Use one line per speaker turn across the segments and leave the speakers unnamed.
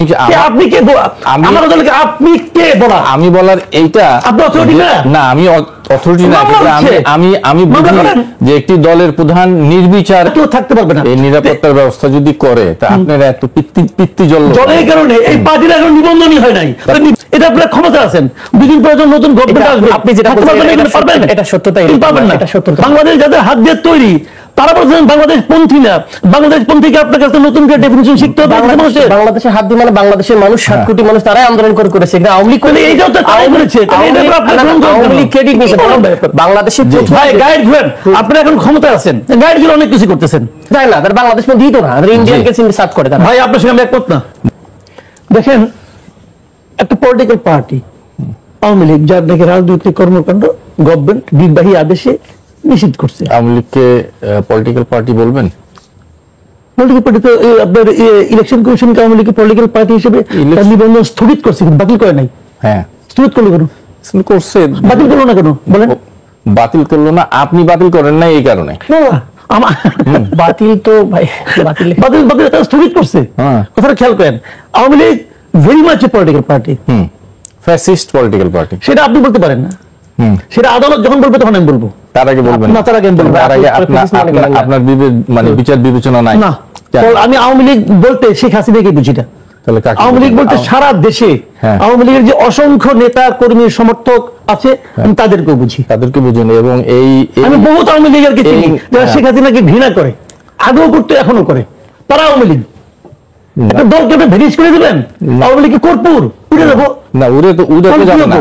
আপনি কে আমার দলকে আপনি কে বলা
আমি বলার এইটা
আপনি অথরিটি না
আমি অথরিটি না আমি আমি বুঝি যে একটি দলের প্রধান নির্বিচার
কেউ থাকতে পারবে না
এই নিরাপত্তার ব্যবস্থা যদি করে তা আপনারা এত পিত্তি
জলের কারণে এই পার্টির এখন নিবন্ধনই হয় নাই এটা আপনারা ক্ষমতা আছেন দুদিন পর নতুন গভর্নমেন্ট আসবে
আপনি যেটা
পারবেন
এটা সত্যতাই
পারবেন না
এটা সত্যতা
বাংলাদেশ যাদের হাত দিয়ে তৈরি তারা বলছেন বাংলাদেশ পন্থী না বাংলাদেশ পন্থীকে আপনার কাছে নতুন করে ডেফিনিশন শিখতে হবে
বাংলাদেশের হাত দিয়ে মানে বাংলাদেশের মানুষ 7 কোটি মানুষ তারাই আন্দোলন করেছে কিন্তু আওয়ামী লীগ
করে এইটাও তো তাই বলেছে
আওয়ামী লীগ ক্রেডিট নিছে বাংলাদেশের
ভাই গাইড ঘুরেন আপনারা এখন ক্ষমতায় আছেন গাইড গুলো অনেক কিছু করতেছেন
তাই না তার বাংলাদেশ মধ্যে দিত না ইন্ডিয়ান কে সিন সার্চ করে তারা
ভাই আপনার সঙ্গে আমি একমত না দেখেন একটা পলিটিক্যাল পার্টি আওয়ামী লীগ যার নাকি রাজনৈতিক কর্মকাণ্ড গভর্নমেন্ট নির্বাহী আদেশে নিষিদ্ধ করছে
আওয়ামী লীগকে পলিটিক্যাল পার্টি বলবেন
পলিটিক্যাল পার্টি তো আপনার ইলেকশন কমিশন আওয়ামী লীগের পলিটিক্যাল পার্টি হিসেবে তার নিবন্ধন স্থগিত করছে কিন্তু বাতিল করে নাই
হ্যাঁ
স্থগিত করলো কেন
করছে
বাতিল করলো না কেন বলেন
বাতিল করলো না আপনি বাতিল করেন না এই কারণে
বাতিল তো ভাই
বাতিল তারা স্থগিত করছে কথাটা খেয়াল করেন Awami League very much a political party
fascist political party
সেটা আপনি বলতে পারেন না সেটা আদালত যখন বলবে তখন আমি বলবো
তার আগে বলবেন
না তার আগে বলবো
তার আগে আপনার মানে বিচার বিবেচনা নাই
না আমি আওয়ামী লীগ বলতে শেখ হাসিনাকে বুঝি না আওয়ামী লীগ বলতে সারা দেশে আওয়ামী লীগের যে অসংখ্য নেতা কর্মী সমর্থক আছে আমি তাদেরকেও বুঝি
তাদেরকে বুঝুন এবং এই
আমি বহুত আওয়ামী লীগের চিনি যারা শেখ হাসিনাকে ঘৃণা করে আগেও করতে এখনো করে তারা আওয়ামী লীগ একটা দলকে ভেরিস করে দিবেন আওয়ামী লীগকে কর্পূর উড়ে দেবো
না উড়ে তো যাবে না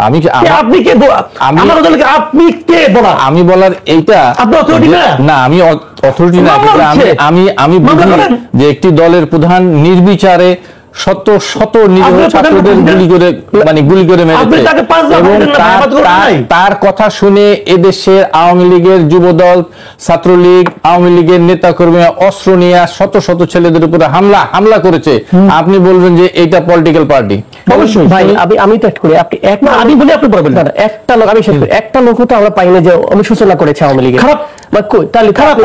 আপনি কে আমার দলকে আপনি কে বলা
আমি বলার এইটা
আপনি অথরিটি
না আমি অথরিটি না আমি বুঝি যে একটি দলের প্রধান নির্বিচারে শত শত নিরীহ ছাত্রদের গুলি করে মেরেছে এবং তার কথা শুনে এদেশের আওয়ামী লীগের যুবদল ছাত্রলীগ আওয়ামী লীগের নেতা কর্মীরা অস্ত্র নিয়ে শত শত ছেলেদের উপরে হামলা করেছে আপনি বলবেন যে এইটা পলিটিক্যাল পার্টি
অবশ্যই ভাই আমি তো করি আপনি
আমি বলি আপনি বলবেন না
একটা লোক আমি শেষ করি একটা লোক তো আমরা পাই না যে অনুশোচনা করেছে আওয়ামী লীগের খারাপ তাহলে খারাপ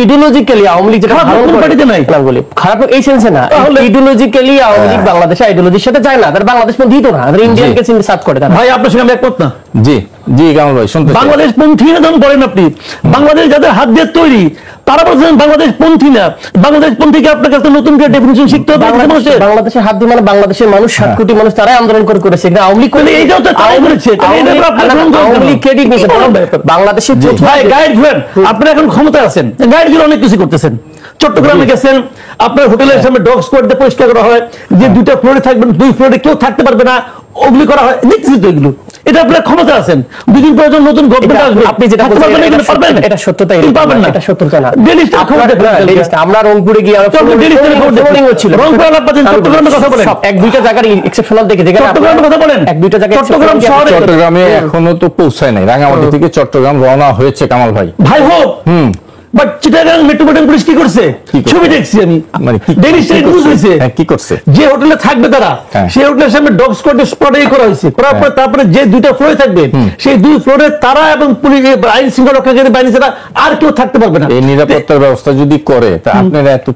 ইডিওলজিক্যালি আওয়ামী লীগ যেটা বলি খারাপ এই সেন্সে না আইডিওলজিক্যালি আওয়ামী লীগ বাংলাদেশের আইডিওলজির সাথে যায় না তার বাংলাদেশ মধ্যে দিত না ইন্ডিয়ান কে সিন সার্চ করে তারা
ভাই আপনার সঙ্গে আমি একমত না
জি কামাল ভাই শুনতে
বাংলাদেশ পন্থী না বলেন আপনি বাংলাদেশ যাদের হাত দিয়ে তৈরি তারা বলছেন বাংলাদেশ পন্থী না বাংলাদেশ পন্থীকে আপনার কাছে নতুন করে ডেফিনিশন শিখতে হবে
বাংলাদেশের হাত দিয়ে মানে বাংলাদেশের মানুষ 7 কোটি মানুষ তারাই আন্দোলন করেছে কিন্তু আওয়ামী লীগ করে
এইটাও তো তাই বলেছে
আওয়ামী লীগ ক্রেডিট নিছে বাংলাদেশের
ভাই গাইড ঘুরেন আপনারা এখন ক্ষমতায় আছেন গাইড গুলো অনেক কিছু করতেছেন চট্টগ্রামে গেছেন আপনার হোটেলের সামনে ডগ স্কোয়াড দিয়ে পরিষ্কার করা হয় যে 2টা ফ্লোরে থাকবেন 2 ফ্লোরে কেউ থাকতে পারবে না ওগুলি করা হয় দেখতেছি তো এগুলো এটা আপনারা ক্ষমতা আছেন দুদিন পর নতুন গভর্নমেন্ট আসবে
আপনি যেটা পারবেন এটা সত্যতাই
পারবেন না
এটা সত্যতা না
আমরা রংপুরে গিয়ে রংপুরে চট্টগ্রামের কথা বলেন
এক দুইটা জায়গার এক্সেপশনাল দেখে
চট্টগ্রামের কথা বলেন
এক দুইটা জায়গায়
চট্টগ্রামে এখনো তো পৌঁছায় নাই রাঙামাটি থেকে চট্টগ্রাম রওনা হয়েছে কামাল ভাই
হোক বাট চিটাগাং মেট্রোপলিটন পুলিশ কি করছে ছবি দেখছি আমি ডেইলি স্টার নিউজ হইছে
কি করছে
যে হোটেলে থাকবে তারা সেই হোটেলের সামনে ডগ স্কোয়াড স্পটে করা হয়েছে করার পর তারপরে যে 2টা ফ্লোরে থাকবে সেই 2 ফ্লোরে তারা এবং পুলিশ আইন শৃঙ্খলা রক্ষাকারী বাহিনী ছাড়া আর কেউ থাকতে পারবে না
এই নিরাপত্তার ব্যবস্থা যদি করে তা আপনারা এত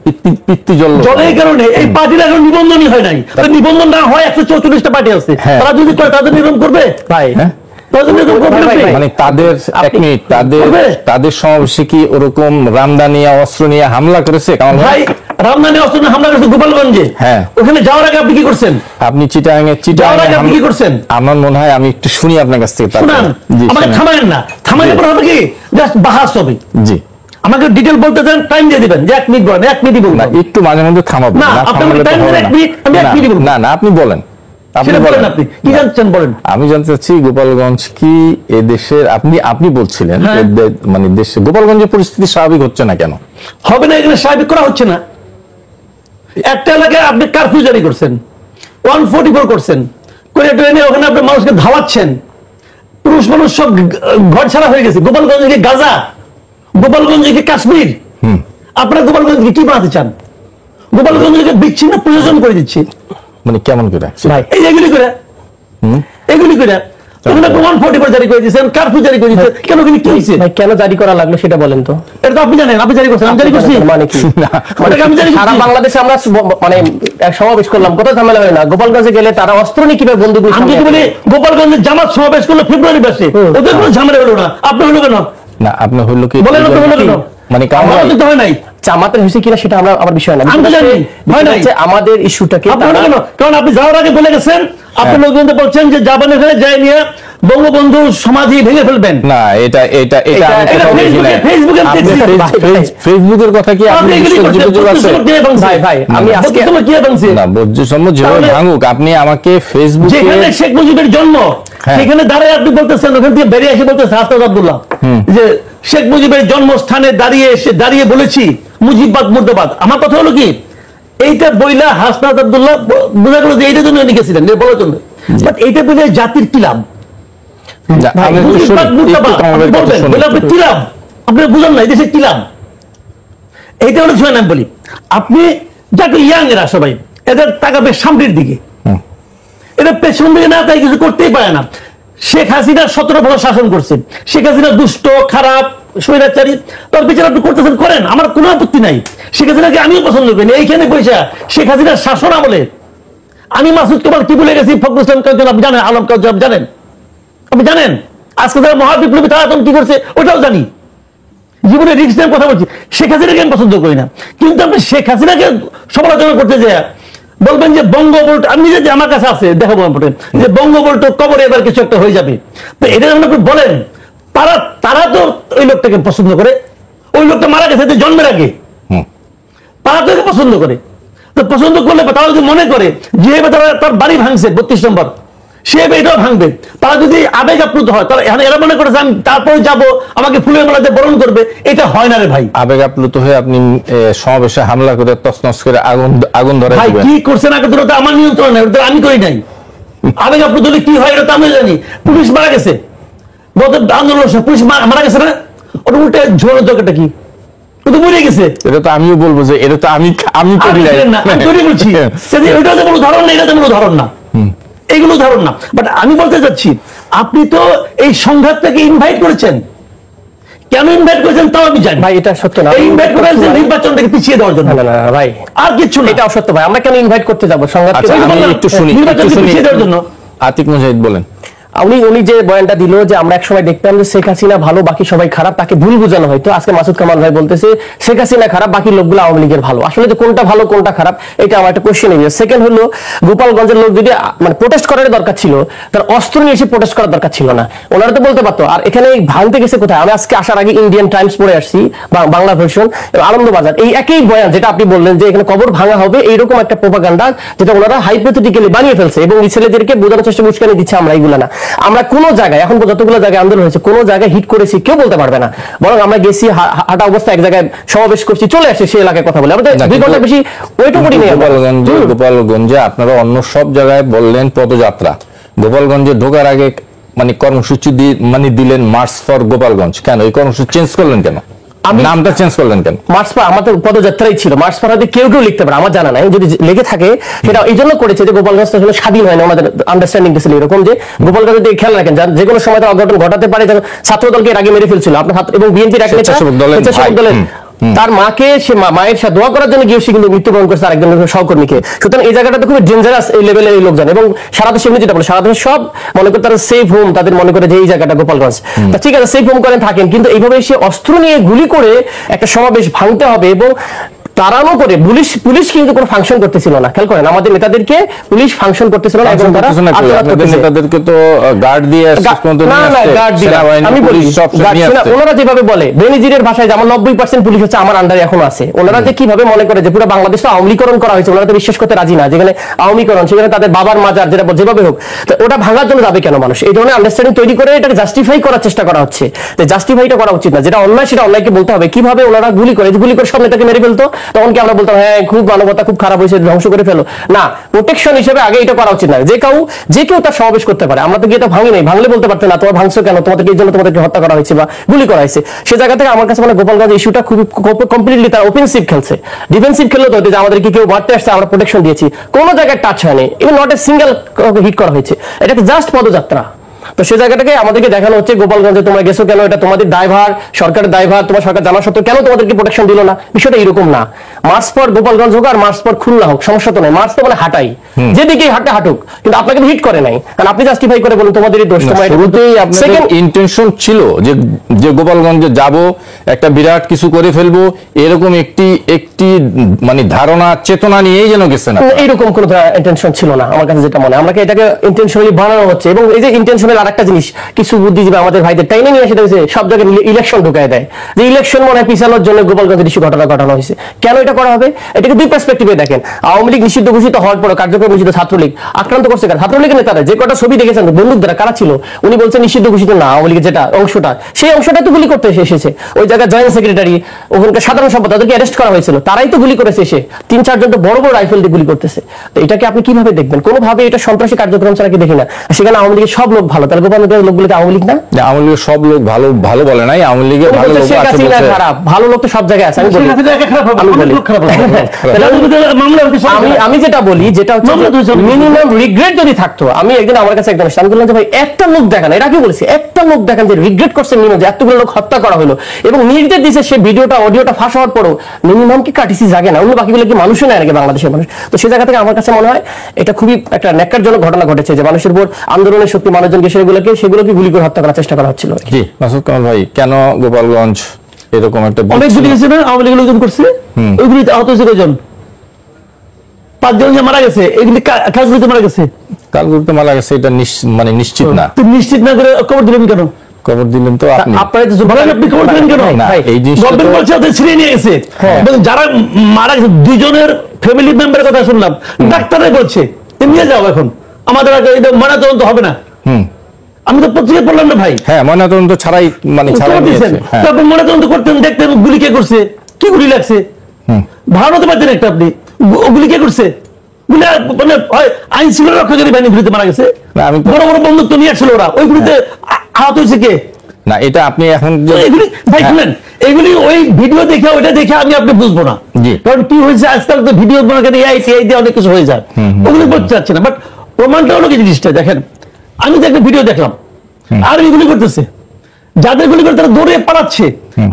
পিত্তি
জলের কারণে এই পার্টির এখন নিবন্ধনই হয় নাই নিবন্ধন না হয় 144টা পার্টি আছে তারা যদি করে তাদের নিবন্ধন করবে
ভাই
মানে তাদের সমাবেশে কি ওরকম রামদানিয়া অস্ত্র নিয়ে হামলা করেছে
ভাই রামদানি অস্ত্র নিয়ে হামলা করেছে গোপালগঞ্জে ওখানে যাওয়ার আগে আপনি কি করছেন
আপনি চিটাগাং
আপনি কি করছেন
আমার মনে হয় আমি একটু শুনি আপনার কাছ থেকে
আমাকে থামায়েন না থামাইলে পরে হবে কি জাস্ট বাহাস হবে
জি
আমাকে ডিটেইল বলতে দেন টাইম দিয়ে দিবেন যে 1 মিনিট বলেন 1 মিনিট বলুন
না একটু মাঝে মধ্যে থামাবেন
না আপনি টাইম দেন 1 মিনিট আমি 1 মিনিট বলবো
না আপনি বলেন
আপনি জানতে বলেন
আমি জানতে চাচ্ছি গোপালগঞ্জ কি এদেশের আপনি বলছিলেন মানে দেশে গোপালগঞ্জের পরিস্থিতি স্বাভাবিক হচ্ছে না কেন
হবে না এখানে স্বাভাবিক করা হচ্ছে না একটা এলাকায় আপনি কারফিউ জারি করছেন 144 করছেন করে ট্রেনে ওখানে আপনি মানুষকে ধাওয়াচ্ছেন পুরুষ মানুষ সব ঘর ছাড়া হয়ে গেছে গোপালগঞ্জে গাজা গোপালগঞ্জে কাশ্মীর আপনারা গোপালগঞ্জকে কি বানাতে চান গোপালগঞ্জকে বিচ্ছিন্ন প্রশাসন করে দিচ্ছে
মানে কেমন করে
ভাই এগুলি করে ওখানে 144 জারি করে দিয়েছেন, কারফিউ জারি করে দিয়েছেন, কেন কি হয়েছে?
কেন জারি করা লাগলো সেটা বলেন তো।
এটা তো আপনি জানেন, আপনি জারি করছেন, আমি জারি করছি,
মানে কি?
ওটাকে আমি জারি
সারা
করছি।
বাংলাদেশে আমরা মানে এক সমাবেশ করলাম, কোথাও ঝামেলা হয় না। গোপালগঞ্জে গেলে তারা অস্ত্র নিয়ে কিভাবে বন্দুক নিয়ে
আমি
সামনে
যদি বলি গোপালগঞ্জে জামাত সমাবেশ করলো ফেব্রুয়ারি মাসে, ওদের কোনো ঝামেলা হলো না, আপনি হলো কেন?
না আপনি হলো কি
বলেন তো হলো কেন?
মানে
আমাদের তো হয় নাই,
জামাতের হয়েছে কিনা সেটা আমরা আমার বিষয় না,
আমি তো জানি, হয় নাই।
আমাদের ইস্যুটাকে
আপনি হলো কেন? কারণ আপনি যাওয়ার আগে বলে গেছেন, আপনি লোকজন বলছেন যে জাপানের ঘরে যাই নিয়ে বঙ্গবন্ধু সমাধি ভেঙে ফেলবেন।
না এটা এটা এটা আমি
এটা
কোথাও দেখি নাই।
ফেসবুকে
আপনি ফেসবুকের কথা কি আপনি যোগাযোগ আছে?
ভাই আমি আজকে
কি ভাঙছে
না বৌদ্ধসম্মত যেভাবে ভাঙুক, আপনি আমাকে ফেসবুকে
যেখানে শেখ মুজিবের জন্ম
হ্যাঁ।
সেখানে দাঁড়িয়ে আপনি বলতেছেন, ওখান থেকে বেরিয়ে এসে বলতেছেন হাসনাত আব্দুল্লাহ যে শেখ মুজিবের জন্মস্থানে দাঁড়িয়ে বলেছি মুজিববাদ মুর্দাবাদ। আমার কথা হলো কি, এইটা বইলা হাসনাত আব্দুল্লাহ বোঝা গেল যে এইটার জন্য লিখেছিলেন বলার জন্য, বাট এইটা বলে জাতির কি লাভ?
আমি একটু শুনি,
মুজিববাদ মুর্দাবাদ
একটু আমাদের কথা
বলবেন,
শুনি।
বলে আপনি কি লাভ? আপনি বুঝেন না এই দেশে কি লাভ? এইটা হলো বিষয় না। আমি বলি আপনি যাকে ইয়াং এরা সবাই এদের তাকাবে সামনের দিকে, এটা পেছন দিকে না তাই কিছু করতেই পারে না। শেখ হাসিনা 17 বছর শাসন করছে, শেখ হাসিনা দুষ্ট খারাপ স্বৈরাচারী, তার বিচার আপনি করতেছেন করেন, আমার কোনো আপত্তি নাই। শেখ হাসিনাকে আমিও পছন্দ করি। এইখানে পয়সা শেখ হাসিনার শাসন আমলে আমি মাসুদ কামাল কি বলে গেছি, ফখরুল ইসলাম কাউজন আপনি জানেন, আলম কাউজন জানেন, আপনি জানেন আজকে যারা মহাবিপ্লবী তারা এখন কি করছে ওটাও জানি। জীবনে রিস্ক নিয়ে কথা বলছি, শেখ হাসিনাকে আমি পছন্দ করি না, কিন্তু আপনি শেখ হাসিনাকে সমালোচনা করতে যায় বলবেন যে বঙ্গবল্ট, আমি যে আমার কাছে আছে দেখাবো আপনাকে যে বঙ্গবল্ট কবরে এবার কিছু একটা হয়ে যাবে। তো এটা যখন আপনি বলেন, তারা তো ওই লোকটাকে পছন্দ করে, ওই লোকটা মারা গেছে তো জন্মের আগে, তারা তো একে পছন্দ করে। তো পছন্দ করলে তারা যদি মনে করে যেভাবে তার বাড়ি ভাঙছে 32 নম্বর, সে এটাও ভাঙবে, তারা যদি আবেগ আপ্লুত হয়, তারা এরা মনে করেছে আমি তারপরে যাব আমাকে ফুলের মালাতে বরণ করবে, এটা হয় না রে ভাই।
আবেগ আপ্লুত হয়ে আপনি সমাবেশে হামলা করে তছনছ করে আগুন ধরে
ভাই
দিবেন।
কি করছেন আগে তো আমার নিয়ন্ত্রণ নেই, ওটা আমি করি নাই। আবেগ আপ্লুত হলে কি হয় এটা তো আমি জানি। পুলিশ মারা গেছে গত আন্দোলন, পুলিশ মারা গেছে না, ওটা উল্টে ঝোড়ের দরকারটা কি? ও তো মরে গেছে।
এটা তো আমিও বলবো যে এটা তো আমি করি
না, আমি তৈরি বলছি ওইটা তো কোনো ধরন না, এটা তো কোনো ধরন না, এগুলো ধরন না। বাট আমি বলতে চাচ্ছি আপনি তো এই সংঘাতটাকে ইনভাইট করেছেন, কেন ইনভাইট করেছেন তাও আমি জানি
ভাই এটা সত্য না,
ইনভাইট করেছেন নির্বাচনটাকে পিছিয়ে দেওয়ার জন্য।
না না ভাই
আর কিছু না,
এটা অসত্য ভাই, আমরা কেন ইনভাইট করতে যাব সংঘাতকে?
আচ্ছা আমি একটু শুনি,
নির্বাচনকে পিছিয়ে দেওয়ার জন্য।
আতিক মুজাহিদ বলেন।
উনি যে বয়ানটা দিল যে আমরা একসময় দেখতাম যে শেখ হাসিনা ভালো বাকি সবাই খারাপ, তাকে ভুল বোঝানো হয়তো। আজকে মাসুদ কামাল ভাই বলতেছে শেখ হাসিনা খারাপ বাকি লোকগুলো আওয়ামী লীগের ভালো। আসলে যে কোনটা ভালো কোনটা খারাপ এটা আমার একটা কোশ্চেন। সেকেন্ড হলো গোপালগঞ্জের লোক যদি মানে প্রোটেস্ট করার দরকার ছিল, তার অস্ত্র নিয়ে এসে প্রোটেস্ট করার দরকার ছিল না, ওনারা তো বলতে পারতো। আর এখানে ভাঙতে গেছে কোথায়? আমি আজকে আসার আগে ইন্ডিয়ান টাইমস পড়ে আসছি, বাংলা ভার্সন, আনন্দবাজার, এই একই বয়ান যেটা আপনি বললেন যে এখানে কবর ভাঙা হবে, এইরকম একটা প্রোপাগান্ডা যেটা ওনারা হাইপোথেটিক্যালি বানিয়ে ফেলছে এবং এই ছেলেদেরকে বোঝানোর চেষ্টা উস্কানি দিচ্ছে। আমরা এইগুলো না, আমরা কোনো জায়গায় এখন যতগুলো জায়গায় আন্দোলন হয়েছে কোনো জায়গায় হিট করেছি কেউ বলতে পারবে না। বরং আমরা গেছি হাঁটা অবস্থায় এক জায়গায় সমাবেশ করছি, চলে আসছে সেই এলাকায় কথা বলে, আমাদের 2 ঘন্টা বেশি ওইটুকু করি নেই।
গোপালগঞ্জে আপনারা অন্য সব জায়গায় বললেন পদযাত্রা, গোপালগঞ্জে ঢোকার আগে মানে কর্মসূচি দিলেন মার্চ ফর গোপালগঞ্জ, কেন এই কর্মসূচি চেঞ্জ করলেন কেন? নামটা চেঞ্জ করলেন কেন?
মার্চ পর আমাদের পদযাত্রাই ছিল, মার্চ পর হয়তো কেউ লিখতে পারে, আমার জানা নাই, যদি লেগে থাকে সেটা এই জন্য করেছে যে গোপালগঞ্জ আসলে স্বাধীন হয় না। আমাদের আন্ডারস্ট্যান্ডিং ছিল এরকম যে গোপালগঞ্জ দিয়ে খেয়াল রাখেন যে কোনো সময় তো অঘটন ঘটাতে পারে। যেমন ছাত্র দলকে এর আগে মেরে ফেলছিল আপনার এবং বিএনপির এক নেতা দলের তার মাকে, সে মায়ের সাথে দোয়া করার জন্য গিয়ে সে কিন্তু মৃত্যুবরণ করেছে আরেকজন সহকর্মীকে। সুতরাং এই জায়গাটা তো খুব ডেঞ্জারাস এই লেভেলের এই লোকজন, এবং সারা দেশে যেটা বলে সারা দেশে সব মনে করে তারা সেফ হোম, তাদের মনে করে যে এই জায়গাটা গোপালগঞ্জ। তা ঠিক আছে সেফ হোম করেন থাকেন, কিন্তু এইভাবে সে অস্ত্র নিয়ে গুলি করে একটা সমাবেশ ভাঙতে হবে এবং তাড়ানো করে পুলিশ কিন্তু কোনো ফাংশন করতেছিল না। খেয়াল করেন আমাদের নেতাদেরকে পুলিশ ফাংশন করতেছিল না, এবং তারা
নেতাদেরকে তো গার্ড দিয়ে
আমি বলি ওনারা যেভাবে বলে বেনিজিরের ভাষায় যেমন 90% পুলিশ হচ্ছে আমার আন্ডারে এখন আছে, ওনারা যে কিভাবে মনে করে যে পুরো বাংলাদেশ তো আওয়ামীকরণ করা হয়েছে, ওনারা তো বিশ্বাস করতে রাজি না। যেখানে আওয়ামীকরণ সেখানে তাদের বাবার মাজার যেটা যেভাবে হোক, ওটা ভাঙার জন্য যাবে কেন মানুষ? এই ধরনের আন্ডারস্ট্যান্ডিং তৈরি করে এটাকে জাস্টিফাই করার চেষ্টা করা হচ্ছে। জাস্টিফাইটা করা উচিত না, যেটা অন্যায় সেটা অন্যায়কে বলতে হবে। কিভাবে ওনারা গুলি করে সব নেতাকে মেরে ফেলতো, তখন কি আমরা বলতাম হ্যাঁ খুব মানবতা খুব খারাপ হয়েছে ধ্বংস করে ফেলো? না, প্রোটেকশন হিসেবে আগে এটা করা উচিত না। যে কেউ তার সমাবেশ করতে পারে, আমরা তো গিয়ে এটা ভাঙি নাই, ভাঙলে বলতে পারতেন না তোমার ভাঙছো কেন, তোমাদেরকে এই জন্য তোমাদেরকে হত্যা করা হয়েছে বা গুলি করা হয়েছে। সে জায়গা থেকে আমার কাছে মানে গোপালগঞ্জ ইস্যুটা খুবই কমপ্লিটলি তারা অফেন্সিভ খেলছে। ডিফেন্সিভ খেললে তো যে আমাদেরকে কেউ মারতে আসছে আমরা প্রোটেকশন দিয়েছি, কোনো জায়গায় টাচ হয়নি, even not a single hit করা হয়েছে। এটাকে জাস্ট পদযাত্রা, তো সেই জায়গাটাকে আমাদেরকে দেখানো হচ্ছে গোপালগঞ্জে তোমরা গেছো কেন, এটা তোমাদের দায়ভার, সরকারের দায়ভার, তোমার সরকার জানা সত্ত্বেও কেন তোমাদেরকে প্রোটেকশন দিল না। বিষয়টা এরকম না। মার্চ পর গোপালগঞ্জ হোক আর মার্চ পর খুলনা হোক, সমস্যা তো নাই, মার্চ তো মানে হাঁটাই, যেদিকে হাঁটা হাঁটুক, কিন্তু আপনাকে হিট করে নাই, কারণ আপনি জাস্টিফাই করে বলুন তোমাদেরই দোষ। তোমার
শুরুতেই আপনাদের ইন্টেনশন ছিল যে গোপালগঞ্জে যাব, একটা বিরাট কিছু করে ফেলবো, এরকম একটি মানে ধারণা চেতনা নিয়েই যেন গেছে না,
এইরকম কোনো ইন্টেনশন ছিল না আমার কাছে যেটা মনে হয়। আমাকে এটাকে ইন্টেনশনালি বানানো হচ্ছে, এবং এই যে ইন্টেনশনাল আরেকটা জিনিস কিছু বুদ্ধিজীবী আমাদের ভাইদের টাইনে নিয়ে সেটা হচ্ছে সব জায়গায় ইলেকশন ঢুকায় দেয়, যে ইলেকশন মনে হয় পিছানোর জন্য গোপালগঞ্জের ইস্যু ঘটনা ঘটানো হয়েছে। কেন এটা করা হবে? এটাকে দুই পার্সপেক্টিভে দেখেন। আওয়ামী লীগ নিষিদ্ধ ঘোষিত হওয়ার পর কার্যক্রম নিষিদ্ধ, ছাত্রলীগ আক্রান্ত করছে কারা? ছাত্রলীগের নেতারা। যে কটা ছবি দেখেছেন বন্দুক দ্বারা, কারা ছিল? উনি বলছেন নিষিদ্ধ ঘোষিত না, আওয়ামী লীগের যেটা অংশটা, সেই অংশটা তো গুলি করতে এসেছে। ওই জায়গায় জয়েন্ট সেক্রেটারি, ওখানকার সাধারণ সম্পাদক, তাদেরকে অ্যারেস্ট করা হয়েছিল, তারাই তো গুলি করেছে এসে, 3-4 জন তো বড় বড় রাইফেল দিয়ে গুলি করতেছে। তো এটাকে আপনি কিভাবে দেখবেন? কোনোভাবে এটা সন্ত্রাসী কার্যক্রম ছাড়া কি দেখি না। সেখানে আওয়ামী লীগের সব লোক ভালো, তাহলে গোপালগঞ্জের লোকগুলো আওয়ামী লীগ না?
আওয়ামী লীগের সব লোক ভালো ভালো বলে নাই, আওয়ামী লীগের ভালো লোক আছে বলছে
খারাপ, ভালো লোক তো সব জায়গায় আছে। আমি যেটা বলি, যেটা হচ্ছে মিনিমাম রিগ্রেট যদি থাকতো, আমি একদিন আমার কাছে একদম আমি বললাম যে ভাই একটা লোক দেখান, এরা কি বলেছে, একটা লোক দেখান যে রিগ্রেট করছে মিনিমাম, যে এতগুলো লোক হত্যা করা হলো এবং নির্দেশ দিয়েছে, সে ভিডিওটা অডিওটা ফাঁস হওয়ার পরও মিনিমাম কি কাটিসি জাগে না? অন্য বাকিগুলো কি মানুষই নেয় নাকি বাংলাদেশের মানুষ? তো সেই জায়গা থেকে আমার কাছে মনে হয় এটা খুবই একটা ন্যাক্কারজনক ঘটনা ঘটেছে, যে মানুষের উপর আন্দোলনের শক্তি মানুষজনকে সেগুলোকে গুলি করে হত্যা করার চেষ্টা করা হচ্ছিল।
জি মাসুদ কামাল ভাই, কেন গোপালগঞ্জ এরকম একটা
অনেক গুলি গেছে না, আওয়ামী লীগ লোকজন করছে, ওইগুলি আহত হয়েছে কয়জন? 5 জন যে মারা গেছে, এগুলি কার গুলিতে মারা গেছে?
কার গুলিতে মারা গেছে এটা মানে নিশ্চিত না।
তুমি নিশ্চিত না করে খবর দিলেন কেন?
খবর দিলেন তো আপনি,
আপনি খবর দিলেন কেন?
এই জিনিসটা
গভর্নমেন্ট বলছে ওদের ছিনিয়ে নিয়ে গেছে, এবং যারা মারা গেছে 2 জনের ফ্যামিলি মেম্বারের কথা শুনলাম, ডাক্তাররাই বলছে নিয়ে যাও, এখন আমাদের এটা ময়নাতদন্ত হবে না। আমি তো পত্রিকায় পড়লাম না ভাই।
হ্যাঁ, ময়নাতদন্ত ছাড়াই মানে ছাড়াই দিয়েছে।
তারপর ময়নাতদন্ত করতেন, দেখতেন গুলি কে করছে, কি গুলি লাগছে, ধারণা তো পাচ্ছেন একটা আপনি, গুলি কে করছে? মানে আইন শৃঙ্খলা রক্ষাকারী বাহিনী গুলিতে মারা গেছে, বড় বড় বন্দুক তো নিয়ে আসছিল ওরা, ওই গুলিতে আহত হয়েছে কে?
না, এটা আপনি এখন
এগুলি ভাই শুনেন, এগুলি ওই ভিডিও দেখে ওইটা দেখে আপনি বুঝবো না, কারণ কি হয়েছে আজকাল তো ভিডিও এআই দিয়ে অনেক কিছু হয়ে যায়, ওগুলি বলতে চাচ্ছে না। বাট প্রমাণটা হলো কি জিনিসটা দেখেন, আমি তো একটা ভিডিও দেখলাম, আর্মি গুলি করতেছে, যাদের গুলি করে তারা দৌড়ে পালাচ্ছে,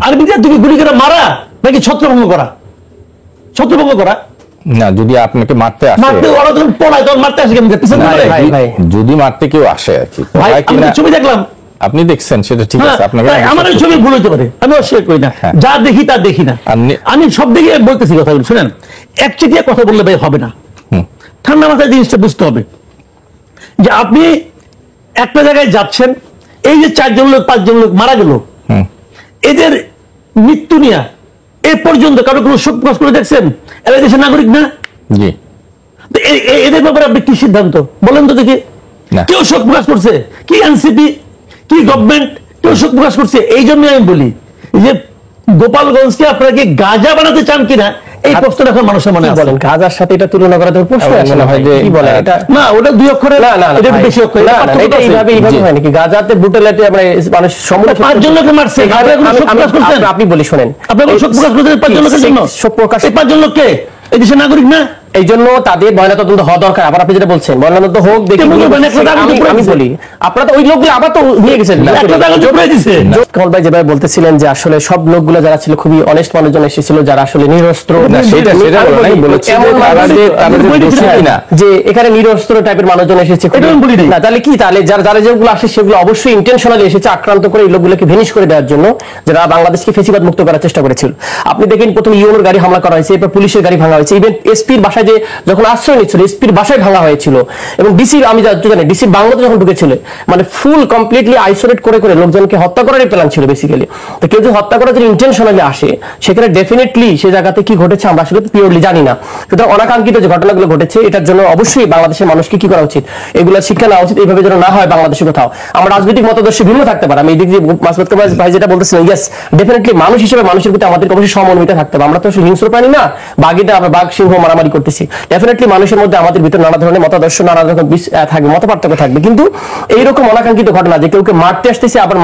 আর্মি তুমি গুলি করে মারা নাকি ছত্রভঙ্গ করা? ছত্রভঙ্গ করা
না, যদি আপনাকে মারতে আসে,
মারতে ওরা যখন পড়ায় তখন মারতে আসে কেমন?
যদি মারতে কেউ আসে আর কি,
ছবি দেখলাম,
আপনি দেখছেন সেটা ঠিক আছে, আপনাকে
আমার ওই ছবি ভুল হতে পারে, আমি অস্বীকার করি না, যা দেখি তা দেখি না, আমি সব দিকে বলতেছি কথাগুলো। শুনেন, একচেটিয়া কথা বললে ভাই হবে না, ঠান্ডা মাথায় জিনিসটা বুঝতে হবে যে আপনি একটা জায়গায় যাচ্ছেন, এই যে 4 জন লোক 5 জন লোক মারা গেল, এদের মৃত্যু নিয়ে এ পর্যন্ত কারো কোনো শোক প্রকাশ করে দেখছেন? এরা দেশের নাগরিক না?
জি।
এদের ব্যাপারে আপনি কি সিদ্ধান্ত বলেন তো দেখি? কেউ শোক প্রকাশ করছে? কি এনসিপি, কি গভর্নমেন্ট কেউ শোক প্রকাশ করছে? এই জন্য আমি বলি যে গোপালগঞ্জকে আপনারা কি গাজা বানাতে চান কিনা, এই প্রশ্নটা এখন মানুষের মনে আছে।
বলেন গাজার সাথে এটা তুলনা করা তো প্রশ্ন আসে না ভাই, কি বলেন এটা?
না, ওটা 2 অক্ষরে, না এটা বেশি অক্ষরে,
না এটা এইভাবে হয় নাকি? গাজাতে ব্রুটালিটি মানে মানুষ সমুদ্রে
5 জন লোককে মারছে,
আপনি বলি শুনেন,
আপনি শোক প্রকাশ করছেন 5 জন লোকের জন্য?
শোক প্রকাশ,
এই 5 জন লোককে এই দেশের নাগরিক না?
এই জন্য তাদের ময়নাতদন্ত হওয়া দরকার। আবার আপনি যেটা বলছেন ময়নাতদন্ত হোক, দেখি আমি বলি আপনারা তো ওই লোকগুলো আবার তো নিয়ে গেছেন। কমল ভাই যেভাবে বলতেছিলেন যে আসলে সব লোকগুলো যারা ছিল খুবই অনেস্ট মানুষজন এসেছিল, যারা আসলে নিরস্ত্র, যে এখানে নিরস্ত্র টাইপের মানুষজন এসেছে না, তাহলে কি? তাহলে যারা যেগুলো আসে সেগুলো অবশ্যই ইন্টেনশনালি এসেছে আক্রান্ত করে এই লোকগুলোকে ভেনিশ করে দেওয়ার জন্য, যারা বাংলাদেশকে ফেসিবাদ মুক্ত করার চেষ্টা করেছিল। আপনি দেখেন প্রথম ইউনোর গাড়ি হামলা করা হয়েছে, এরপর পুলিশের গাড়ি ভাঙা হয়েছে, ইভেন এসপির বাসায় যে যখন আশ্রয় নিচ্ছিল এসপির বাসায় ভাঙা হয়েছিল, এবং ডিসি আমি জানি ডিসির বাংলাতে যখন ঢুকেছিল, মানে ফুল কমপ্লিটলি আইসোলেট করে করে লোকজনকে হত্যা করারই প্ল্যান ছিল বেসিক্যালি। তো কেউ যদি হত্যা করার জন্য ইন্টেনশনালি আসে, সেখানে ডেফিনেটলি সে জায়গাতে কি ঘটেছে আমরা আসলে পিওরলি জানি না। সুতরাং অনাকাঙ্ক্ষিত যে ঘটনাগুলো ঘটেছে, এটার জন্য অবশ্যই বাংলাদেশের মানুষকে কি করা উচিত, এগুলো শিক্ষা নেওয়া উচিত, এইভাবে যেন না হয় বাংলাদেশে কোথাও। আমার রাজনৈতিক মতাদর্শ ভিন্ন থাকতে পারে, আমি এই দিক দিয়ে মাসুদ কামাল ভাই যেটা বলতেছিলেন, ইয়েস ডেফিনেটলি মানুষ হিসেবে মানুষের প্রতি আমাদের অবশ্যই সমন্বিত থাকতে হবে। আমরা তো হিংস্র প্রাণী না, বাঘিটা আমরা বাঘ সিংহ মারামারি করতেছি করতেছি। ডেফিনেটলি মানুষের মধ্যে আমাদের ভিতরে নানা ধরনের মতাদর্শ, নানা রকম থাকবে, মত পার্থক্য থাকবে, কিন্তু এইরকম অনাকাঙ্ক্ষিত ঘটনা যে কেউ মারতে আসতেছে আবার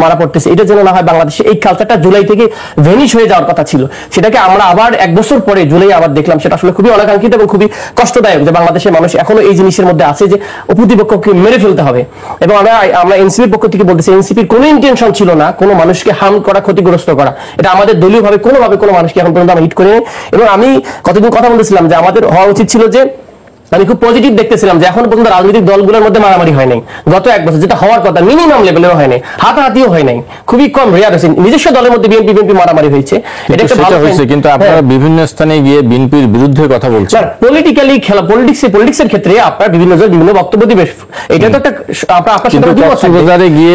মারা পড়তেছে, এটা যেন না হয় বাংলাদেশে। এই কালচারটা জুলাই থেকে ভেনিশ হয়ে যাওয়ার কথা ছিল, সেটাকে আমরা আবার 1 বছর পরে জুলাই আবার দেখলাম, সেটা আসলে খুবই অনাকাঙ্ক্ষিত এবং খুবই কষ্টদায়ক যে বাংলাদেশের মানুষ এখনো এই জিনিসের মধ্যে আছে যে প্রতিপক্ষকে মেরে ফেলতে হবে। এবং আমরা এনসিপির পক্ষ থেকে বলতেছি, এনসিপির কোনো ইন্টেনশন ছিল না কোনো মানুষকে হার্ম করা, ক্ষতিগ্রস্ত করা। এটা আমাদের দলীয়ভাবে কোনোভাবে কোনো মানুষকে এখন পর্যন্ত আমরা হিট করিনি। এবং আমি কতদিন কথা বলতেছিলাম যে আমাদের হওয়া উচিত ছিল যে, আমি খুব পজিটিভ দেখতেছিলাম যে এখনো পর্যন্ত রাজনৈতিক দলগুলোর মধ্যে মারামারি হয় নাই গত 1 বছর, যেটা হওয়ার কথা মিনিমাম লেভেলেও হয় নাই, হাতাহাতিও হয় নাই, খুবই কম রেয়ার আছে। নিজস্ব দলের মধ্যে বিএনপি মারামারি হয়েছে, এটা একটা ভালো হয়েছে, কিন্তু
আপনারা বিভিন্ন স্থানে গিয়ে বিএনপির বিরুদ্ধে কথা বলছেন।
পলিটিক্যালি খেলা, পলিটিক্সের ক্ষেত্রে আপনারা বিভিন্ন জন বিভিন্ন বক্তব্য দিবে, এটা তো একটা আপনার সাথে
গিয়ে